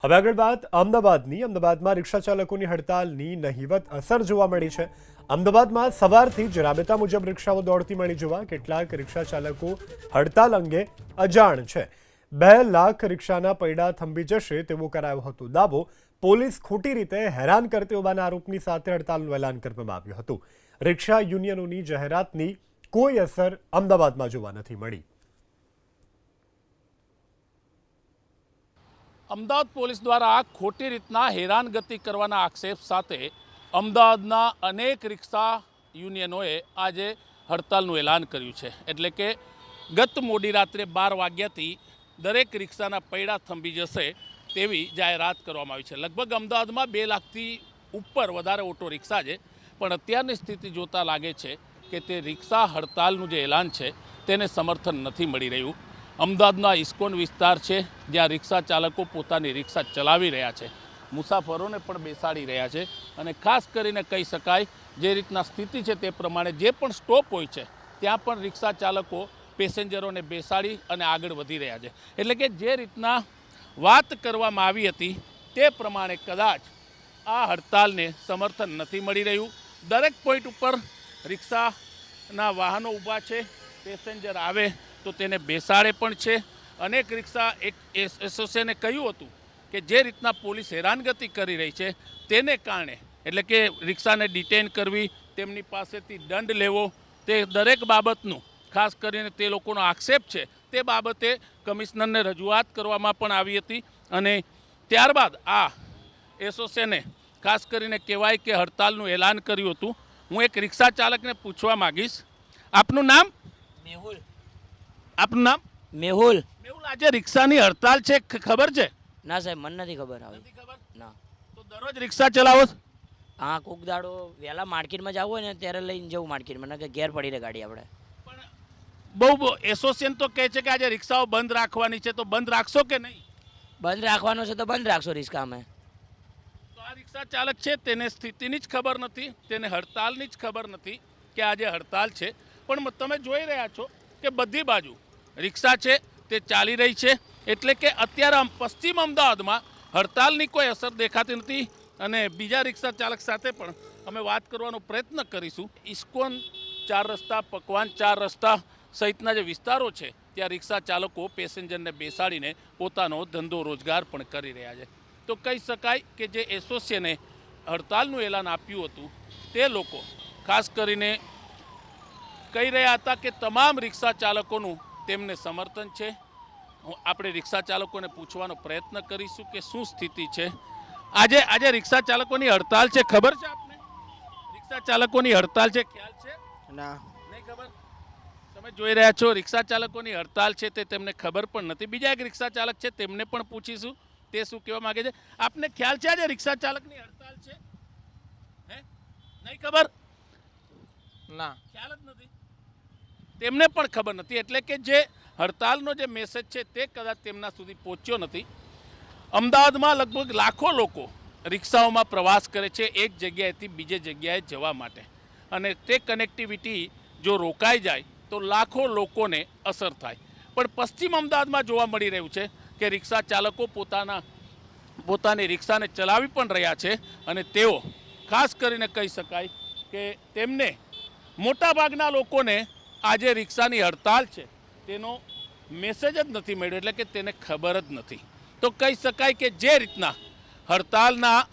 હવે આગળ વાત અમદાવાદમાં રિક્ષા ચાલકોની હડતાલની નહિવત અસર જોવા મળી છે। અમદાવાદમાં સવારથી જ રાબેતા મુજબ રિક્ષાઓ દોડતી મળી જોવા કેટલાક રિક્ષા ચાલકો હડતાલ અંગે અજાણ છે। 2 લાખ રિક્ષાના પૈડા થંભી જશે તેવો કરાયો હતો દાવો। પોલીસ ખોટી રીતે હેરાન કરતી હોવાના આરોપની સાથે હડતાલનું એલાન કરવામાં આવ્યું હતું। રિક્ષા યુનિયનોની જાહેરાતની કોઈ અસર અમદાવાદમાં જોવા નથી મળી। અમદાવાદ પોલીસ દ્વારા ખોટી રીતના હેરાનગતિ કરવાના આક્ષેપ સાથે અમદાવાદના અનેક રિક્ષા યુનિયનોએ આજે હડતાલનું એલાન કર્યું છે। એટલે કે ગત મોડી રાત્રે 12 વાગ્યાથી દરેક રિક્ષાના પૈડા થંભી જશે તેવી જાહેરાત કરવામાં આવી છે। લગભગ અમદાવાદમાં 2 લાખથી ઉપર વધારે ઓટો રિક્ષા છે, પણ અત્યારની સ્થિતિ જોતા લાગે છે કે તે રિક્ષા હડતાલનું જે એલાન છે તેને સમર્થન નથી મળી રહ્યું। અમદાવાદના ઇસ્કોન વિસ્તાર છે, જ્યાં રિક્ષા ચાલકો પોતાની રિક્ષા ચલાવી રહ્યા છે, મુસાફરોને પણ બેસાડી રહ્યા છે અને ખાસ કરીને કહી શકાય જે રીતના સ્થિતિ છે તે પ્રમાણે જે પણ સ્ટોપ હોય છે ત્યાં પણ રિક્ષા ચાલકો પેસેન્જરોને બેસાડી અને આગળ વધી રહ્યા છે। એટલે કે જે રીતના વાત કરવામાં આવી હતી તે પ્રમાણે કદાચ આ હડતાલને સમર્થન નથી મળી રહ્યું। દરેક પોઈન્ટ ઉપર રિક્ષાના વાહનો ઊભા છે, પેસેન્જર આવે તો તેને બેસાડે પણ છે। અનેક રિક્ષા એસોસિએશને કહ્યું હતું કે જે રીતના પોલીસ હેરાનગતિ કરી રહી છે તેને કારણે, એટલે કે રિક્ષાને ડિટેન કરવી, તેમની પાસેથી દંડ લેવો, તે દરેક બાબતનું ખાસ કરીને તે લોકોનો આક્ષેપ છે તે બાબતે કમિશનરને રજૂઆત કરવામાં પણ આવી હતી। અને ત્યારબાદ આ એસોસિએશને ખાસ કરીને કહેવાય કે હડતાલનું એલાન કર્યું હતું। હું એક રિક્ષા ચાલકને પૂછવા માગીશ, આપનું નામ? મેહુલ। આપનું નામ? મેહુલ। મેહુલ, આજે રિક્ષાની હડતાલ છે, ખબર છે? ના સાહેબ, મને નથી ખબર આવી। નથી ખબર? ના। તો દરરોજ રિક્ષા ચલાવો છો? હા, કોક દાડો વહેલા માર્કેટમાં જવું હોય ને ત્યારે લઈને જવું માર્કેટમાં, ના કે ઘેર પડી રહે ગાડી આપણે। પણ બહુ એસોસિએશન તો કહે છે કે આજે રિક્ષાઓ બંધ રાખવાની છે, તો બંધ રાખશો કે નહીં? બંધ રાખવાનો છે તો બંધ રાખશો રિક્ષા અમે। તો આ રિક્ષા ચાલક છે તેને સ્થિતિની જ ખબર નથી, તેને હડતાલની જ ખબર નથી કે આજે હડતાલ છે। પણ તમે જોઈ રહ્યા છો કે બધી બાજુ રિક્ષા છે તે ચાલી રહી છે। એટલે કે અત્યારે પશ્ચિમ અમદાવાદમાં હડતાલની કોઈ અસર દેખાતી નથી। અને બીજા રિક્ષા ચાલક સાથે પણ અમે વાત કરવાનો પ્રયત્ન કરીશું। ઇસ્કોન 4 રસ્તા, પકવાન 4 રસ્તા સહિતના જે વિસ્તારો છે ત્યાં રિક્ષા ચાલકો પેસેન્જરને બેસાડીને પોતાનો ધંધો રોજગાર પણ કરી રહ્યા છે। તો કહી શકાય કે જે એસોસિએશને હડતાલનું એલાન આપ્યું હતું તે લોકો ખાસ કરીને કહી રહ્યા હતા કે તમામ રિક્ષા ચાલકોનું તેમને સમર્થન છે। આપણે રિક્ષા ચાલકોને પૂછવાનો પ્રયત્ન કરીશું કે શું સ્થિતિ છે। આજે રિક્ષા ચાલકોની હડતાલ છે, ખબર છે આપને? રિક્ષા ચાલકોની હડતાલ છે, ખ્યાલ છે? ના, નહીં ખબર? તમે જોઈ રહ્યા છો રિક્ષા ચાલકોની હડતાલ છે તે તેમને ખબર પણ નથી। બીજા એક રિક્ષા ચાલક છે, તેમને પણ પૂછીશું તે શું કહેવા માંગે છે। આપને ખ્યાલ છે આજે રિક્ષા ચાલકની હડતાલ છે? હે, નહીં ખબર? ના, ખ્યાલ જ નથી, તેમને પણ ખબર નથી। એટલે કે જે હડતાલનો જે મેસેજ છે તે કદાચ તેમના સુધી પહોંચ્યો નથી। અમદાવાદમાં લગભગ લાખો લોકો રિક્ષાઓમાં પ્રવાસ કરે છે એક જગ્યાએથી બીજે જગ્યાએ જવા માટે, અને તે કનેક્ટિવિટી જો રોકાઈ જાય તો લાખો લોકોને અસર થાય। પણ પશ્ચિમ અમદાવાદમાં જોવા મળી રહ્યું છે કે રિક્ષા ચાલકો પોતાની રિક્ષાને ચલાવી પણ રહ્યા છે, અને તેઓ ખાસ કરીને કહી શકાય કે તેમને મોટાભાગના લોકોને આજે રિક્ષાની હડતાલ છે તેનો મેસેજ જ નથી મળ્યો, એટલે કે તેને ખબર જ નથી। તો કહી શકાય કે જે રીતના હડતાલના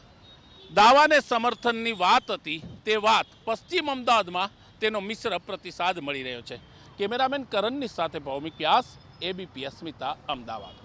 દાવાને સમર્થનની વાત હતી તે વાત પશ્ચિમ અમદાવાદમાં તેનો મિશ્ર પ્રતિસાદ મળી રહ્યો છે। કેમેરામેન કરણની સાથે ભૌમિક વ્યાસ, ABP અસ્મિતા, અમદાવાદ।